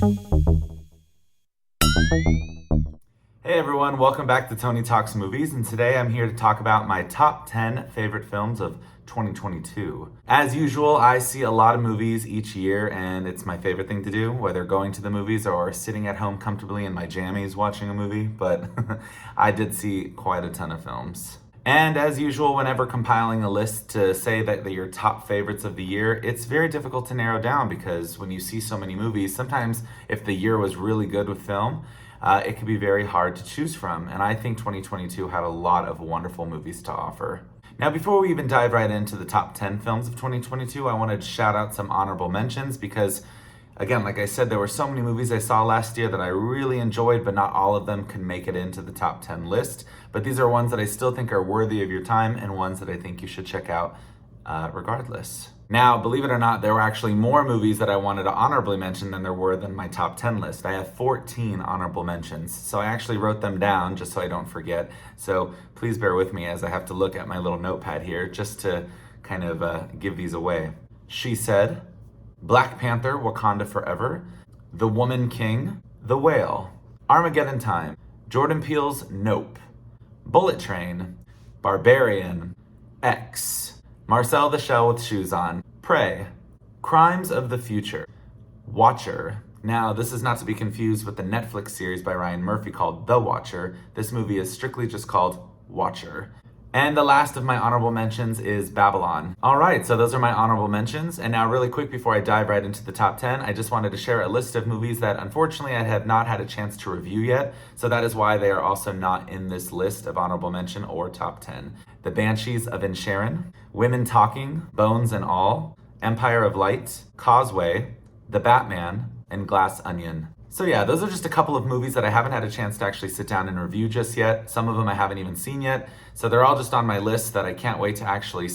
Hey everyone, welcome back to Tony Talks Movies, and today I'm here to talk about my top 10 favorite films of 2022. As usual, I see a lot of movies each year, and it's my favorite thing to do, whether going to the movies or sitting at home comfortably in my jammies watching a movie, but I did see quite a ton of films. And as usual, whenever compiling a list to say that they're your top favorites of the year, it's very difficult to narrow down because when you see so many movies, sometimes if the year was really good with film, it can be very hard to choose from. And I think 2022 had a lot of wonderful movies to offer. Now, before we even dive right into the top 10 films of 2022, I wanted to shout out some honorable mentions because, again, like I said, there were so many movies I saw last year that I really enjoyed, but not all of them can make it into the top 10 list. But these are ones that I still think are worthy of your time and ones that I think you should check out regardless. Now, believe it or not, there were actually more movies that I wanted to honorably mention than there were than my top 10 list. I have 14 honorable mentions, so I actually wrote them down just so I don't forget. So please bear with me as I have to look at my little notepad here just to kind of give these away. She Said, Black Panther, Wakanda Forever, The Woman King, The Whale, Armageddon Time, Jordan Peele's Nope, Bullet Train, Barbarian, X, Marcel the Shell with Shoes On, Prey, Crimes of the Future, Watcher. Now, this is not to be confused with the Netflix series by Ryan Murphy called The Watcher. This movie is strictly just called Watcher. And the last of my honorable mentions is Babylon. All right, so those are my honorable mentions. And now really quick before I dive right into the top 10, I just wanted to share a list of movies that unfortunately I have not had a chance to review yet. So that is why they are also not in this list of honorable mention or top 10. The Banshees of Inisherin, Women Talking, Bones and All, Empire of Light, Causeway, The Batman, and Glass Onion. So yeah, those are just a couple of movies that I haven't had a chance to actually sit down and review just yet. Some of them I haven't even seen yet. So they're all just on my list that I can't wait to actually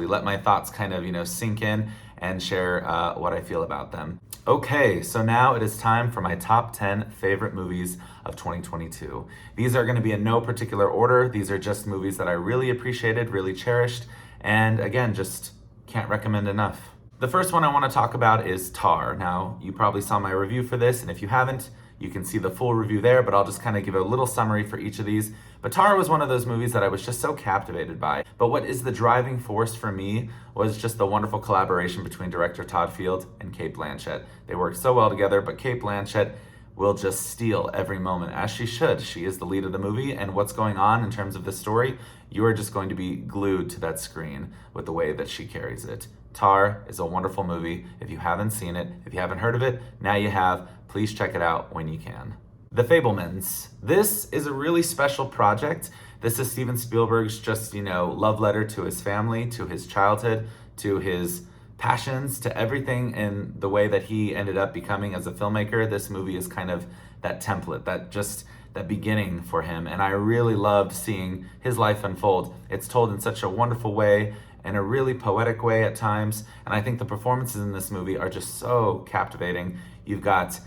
let my thoughts kind of, sink in and share what I feel about them. Okay, so now it is time for my top 10 favorite movies of 2022. These are gonna be in no particular order. These are just movies that I really appreciated, really cherished, and again, just can't recommend enough. The first one I want to talk about is Tar. Now, you probably saw my review for this, and if you haven't, you can see the full review there, but I'll just kind of give a little summary for each of these. But Tar was one of those movies that I was just so captivated by. But what is the driving force for me was just the wonderful collaboration between director Todd Field and Cate Blanchett. They worked so well together, but Cate Blanchett will just steal every moment, as she should. She is the lead of the movie, and what's going on in terms of the story, you are just going to be glued to that screen with the way that she carries it. Tar is a wonderful movie. If you haven't seen it, if you haven't heard of it, now you have. Please check it out when you can. The Fabelmans. This is a really special project. This is Steven Spielberg's just, love letter to his family, to his childhood, to his passions, to everything in the way that he ended up becoming as a filmmaker. This movie is kind of that template, that beginning for him. And I really loved seeing his life unfold. It's told in such a wonderful way, in a really poetic way at times. And I think the performances in this movie are just so captivating. You've got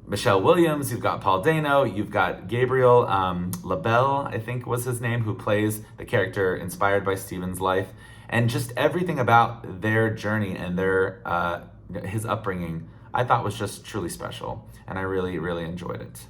Michelle Williams, you've got Paul Dano, you've got Gabriel LaBelle, I think was his name, who plays the character inspired by Steven's life. And just everything about their journey and his upbringing, I thought was just truly special. And I really, really enjoyed it.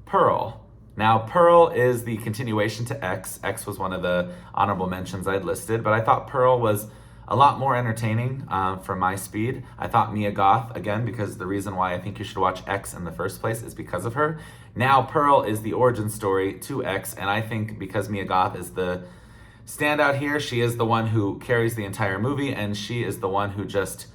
Pearl. Now, Pearl is the continuation to X. X was one of the honorable mentions I'd listed, but I thought Pearl was a lot more entertaining for my speed. I thought Mia Goth, again, because the reason why I think you should watch X in the first place is because of her. Now, Pearl is the origin story to X, and I think because Mia Goth is the standout here, she is the one who carries the entire movie, and she is the one who just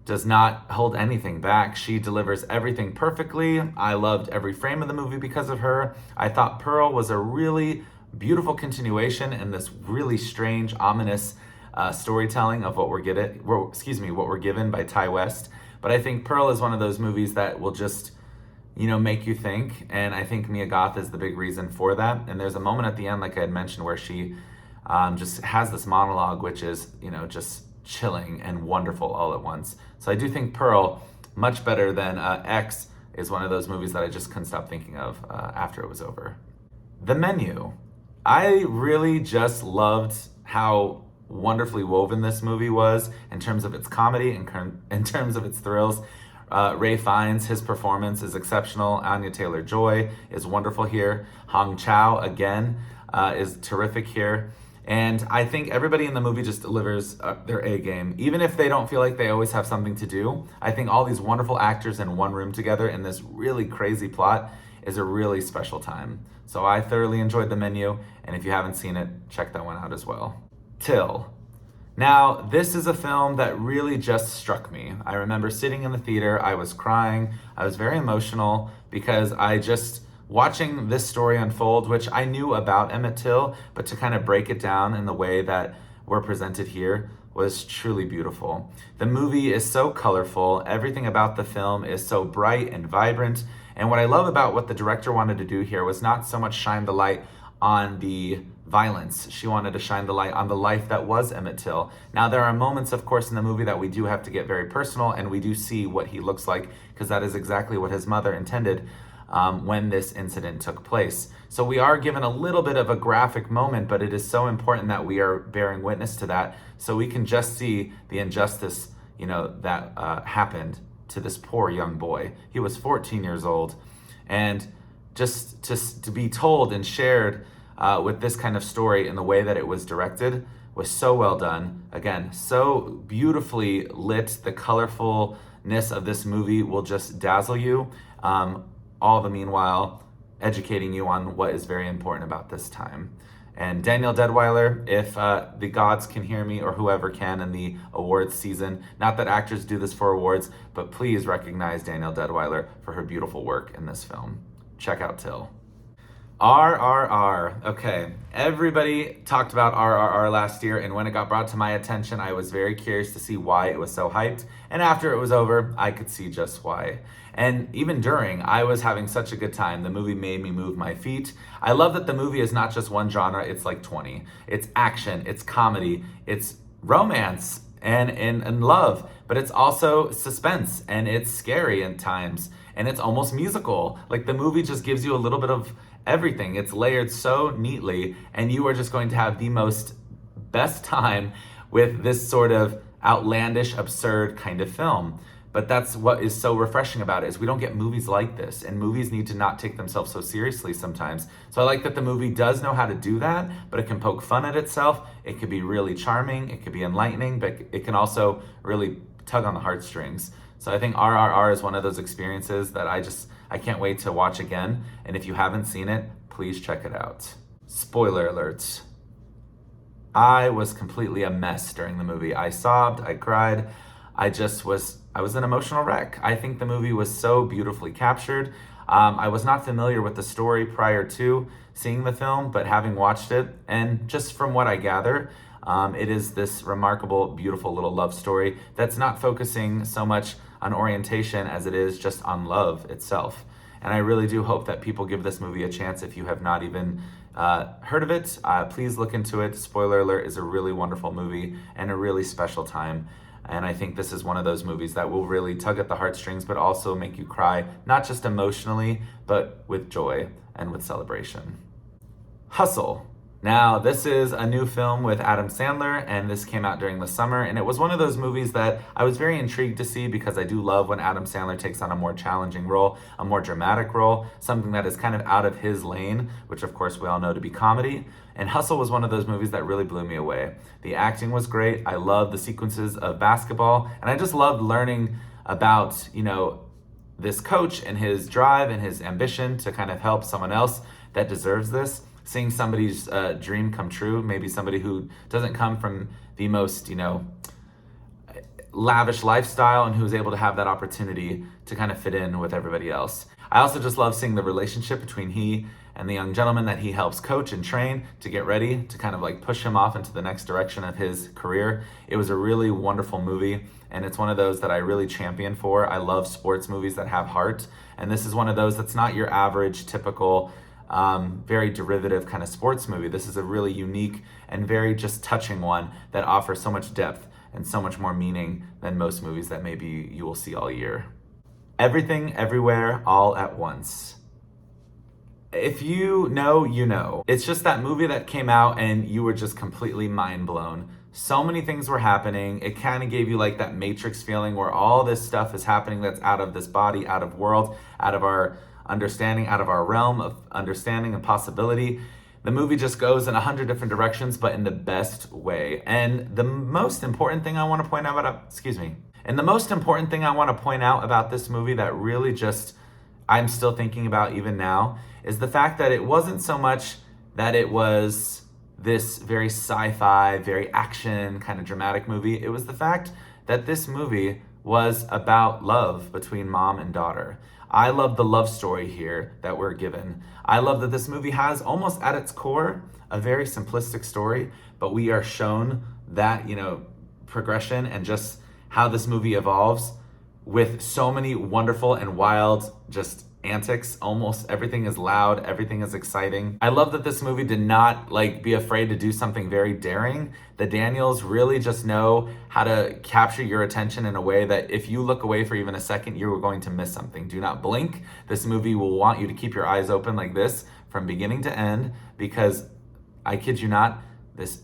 does not hold anything back. She delivers everything perfectly. I loved every frame of the movie because of her. I thought Pearl was a really beautiful continuation in this really strange, ominous storytelling of what we're given by Ty West. But I think Pearl is one of those movies that will just, make you think. And I think Mia Goth is the big reason for that. And there's a moment at the end, like I had mentioned, where she just has this monologue, which is, just chilling and wonderful all at once. So I do think Pearl, much better than X, is one of those movies that I just couldn't stop thinking of after it was over. The Menu. I really just loved how wonderfully woven this movie was in terms of its comedy and in terms of its thrills. Ray Fiennes, his performance is exceptional. Anya Taylor-Joy is wonderful here. Hong Chow, again, is terrific here. And I think everybody in the movie just delivers their A game. Even if they don't feel like they always have something to do, I think all these wonderful actors in one room together in this really crazy plot is a really special time. So I thoroughly enjoyed The Menu, and if you haven't seen it, check that one out as well. Till. Now, this is a film that really just struck me. I remember sitting in the theater, I was crying, I was very emotional because watching this story unfold, which I knew about Emmett Till, but to kind of break it down in the way that we're presented here was truly beautiful. The movie is so colorful, everything about the film is so bright and vibrant, and what I love about what the director wanted to do here was not so much shine the light on the violence. She wanted to shine the light on the life that was Emmett Till. Now, there are moments, of course, in the movie that we do have to get very personal, and we do see what he looks like, because that is exactly what his mother intended when this incident took place. So we are given a little bit of a graphic moment, but it is so important that we are bearing witness to that, so we can just see the injustice, that happened to this poor young boy. He was 14 years old, and just to be told and shared with this kind of story in the way that it was directed was so well done. Again, so beautifully lit. The colorfulness of this movie will just dazzle you. All the meanwhile educating you on what is very important about this time. And Danielle Deadwyler, if the gods can hear me, or whoever can in the awards season, not that actors do this for awards, but please recognize Danielle Deadwyler for her beautiful work in this film. Check out Till. RRR. Okay, everybody talked about RRR last year, and when it got brought to my attention, I was very curious to see why it was so hyped. And after it was over, I could see just why. And even during, I was having such a good time. The movie made me move my feet. I love that the movie is not just one genre, it's like 20. It's action, it's comedy, it's romance, and love, but it's also suspense, and it's scary at times, and it's almost musical. Like, the movie just gives you a little bit of everything. It's layered so neatly, and you are just going to have the best time with this sort of outlandish, absurd kind of film. But that's what is so refreshing about it, is we don't get movies like this, and movies need to not take themselves so seriously sometimes. So I like that the movie does know how to do that, but it can poke fun at itself. It could be really charming, it could be enlightening, but it can also really tug on the heartstrings. So I think RRR is one of those experiences that I can't wait to watch again. And if you haven't seen it, please check it out. Spoiler alerts. I was completely a mess during the movie. I sobbed, I cried. I was an emotional wreck. I think the movie was so beautifully captured. I was not familiar with the story prior to seeing the film, but having watched it, and just from what I gather, it is this remarkable, beautiful little love story that's not focusing so much on orientation as it is just on love itself. And I really do hope that people give this movie a chance. If you have not even heard of it, please look into it. Spoiler alert, is a really wonderful movie and a really special time. And I think this is one of those movies that will really tug at the heartstrings, but also make you cry, not just emotionally, but with joy and with celebration. Hustle. Now, this is a new film with Adam Sandler, and this came out during the summer, and it was one of those movies that I was very intrigued to see, because I do love when Adam Sandler takes on a more challenging role, a more dramatic role, something that is kind of out of his lane, which of course we all know to be comedy. And Hustle was one of those movies that really blew me away. The acting was great. I loved the sequences of basketball, and I just loved learning about, this coach and his drive and his ambition to kind of help someone else that deserves this. Seeing somebody's dream come true, maybe somebody who doesn't come from the most, lavish lifestyle, and who's able to have that opportunity to kind of fit in with everybody else. I also just love seeing the relationship between he and the young gentleman that he helps coach and train to get ready to kind of like push him off into the next direction of his career. It was a really wonderful movie, and it's one of those that I really champion for. I love sports movies that have heart, and this is one of those that's not your average, typical, very derivative kind of sports movie. This is a really unique and very just touching one that offers so much depth and so much more meaning than most movies that maybe you will see all year. Everything, Everywhere, All at Once. If you know, you know. It's just that movie that came out and you were just completely mind blown. So many things were happening. It kind of gave you like that Matrix feeling where all this stuff is happening that's out of this body, out of world, out of our understanding, out of our realm of understanding and possibility. The movie just goes in 100 different directions, but in the best way. And the most important thing I want to point out about, and the most important thing I want to point out about this movie that really just I'm still thinking about even now is the fact that it wasn't so much that it was this very sci-fi, very action kind of dramatic movie. It was the fact that this movie was about love between mom and daughter. I love the love story here that we're given. I love that this movie has almost at its core a very simplistic story, but we are shown that, progression and just how this movie evolves with so many wonderful and wild just antics. Almost everything is loud, everything is exciting. I love that this movie did not be afraid to do something very daring. The Daniels really just know how to capture your attention in a way that if you look away for even a second, you're going to miss something. Do not blink. This movie will want you to keep your eyes open like this from beginning to end, because I kid you not, this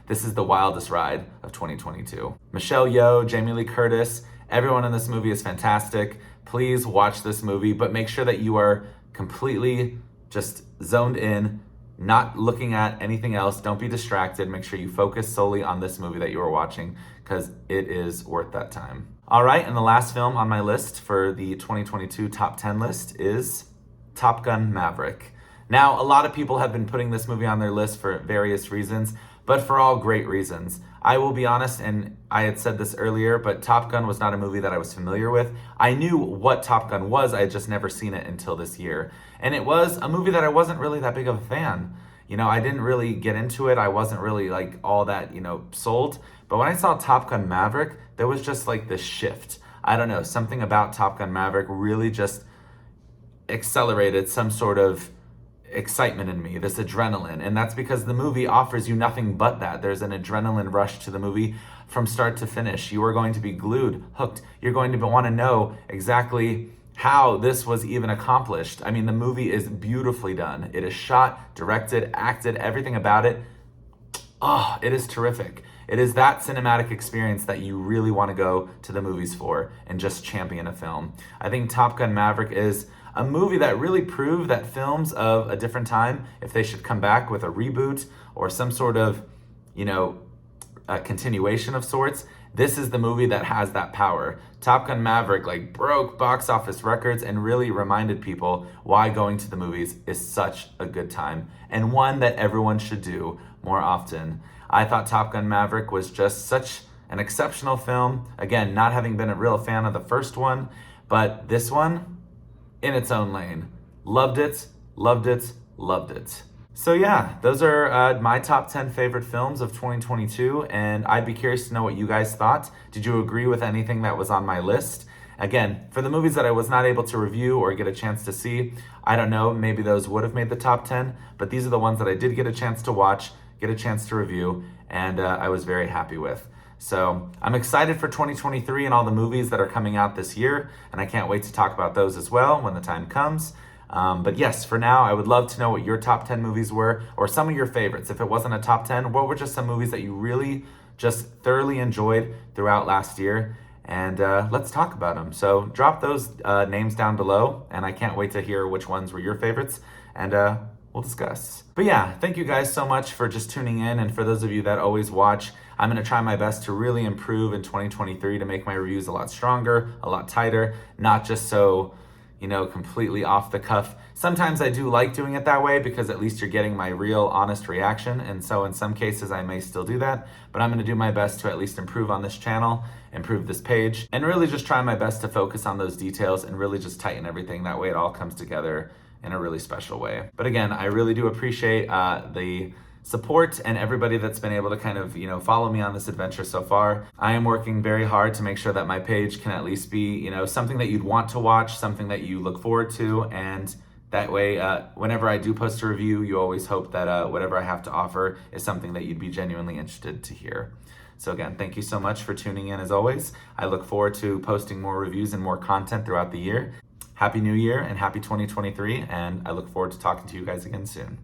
is the wildest ride of 2022. Michelle Yeoh, Jamie Lee Curtis, everyone in this movie is fantastic. Please watch this movie, but make sure that you are completely just zoned in, not looking at anything else. Don't be distracted. Make sure you focus solely on this movie that you are watching, because it is worth that time. All right, and the last film on my list for the 2022 top 10 list is Top Gun Maverick. Now, a lot of people have been putting this movie on their list for various reasons, but for all great reasons. I will be honest, and I had said this earlier, but Top Gun was not a movie that I was familiar with. I knew what Top Gun was, I had just never seen it until this year. And it was a movie that I wasn't really that big of a fan. I didn't really get into it. I wasn't really all that, sold. But when I saw Top Gun Maverick, there was just this shift. I don't know, something about Top Gun Maverick really just accelerated some sort of excitement in me, this adrenaline. And that's because the movie offers you nothing but that. There's an adrenaline rush to the movie from start to finish. You are going to be glued, hooked. You're going to want to know exactly how this was even accomplished. I mean, the movie is beautifully done. It is shot, directed, acted, everything about it. Oh, it is terrific. It is that cinematic experience that you really want to go to the movies for and just champion a film. I think Top Gun Maverick is a movie that really proved that films of a different time, if they should come back with a reboot or some sort of, a continuation of sorts, this is the movie that has that power. Top Gun Maverick broke box office records and really reminded people why going to the movies is such a good time and one that everyone should do more often. I thought Top Gun Maverick was just such an exceptional film. Again, not having been a real fan of the first one, but this one, in its own lane. Loved it, loved it, loved it. So yeah, those are my top 10 favorite films of 2022, and I'd be curious to know what you guys thought. Did you agree with anything that was on my list? Again, for the movies that I was not able to review or get a chance to see, I don't know, maybe those would have made the top 10, but these are the ones that I did get a chance to watch, get a chance to review, and I was very happy with. So I'm excited for 2023 and all the movies that are coming out this year, and I can't wait to talk about those as well when the time comes. But yes, for now, I would love to know what your top 10 movies were, or some of your favorites. If it wasn't a top 10, what were just some movies that you really just thoroughly enjoyed throughout last year? And let's talk about them. So drop those names down below, and I can't wait to hear which ones were your favorites, and we'll discuss. But yeah, thank you guys so much for just tuning in, and for those of you that always watch, I'm going to try my best to really improve in 2023 to make my reviews a lot stronger, a lot tighter, not just so, completely off the cuff. Sometimes I do like doing it that way because at least you're getting my real, honest reaction. And so in some cases, I may still do that, but I'm going to do my best to at least improve on this channel, improve this page, and really just try my best to focus on those details and really just tighten everything. That way it all comes together in a really special way. But again, I really do appreciate the support and everybody that's been able to kind of, follow me on this adventure so far. I am working very hard to make sure that my page can at least be, something that you'd want to watch, something that you look forward to, and that way, whenever I do post a review, you always hope that whatever I have to offer is something that you'd be genuinely interested to hear. So again, thank you so much for tuning in as always. I look forward to posting more reviews and more content throughout the year. Happy New Year and happy 2023, and I look forward to talking to you guys again soon.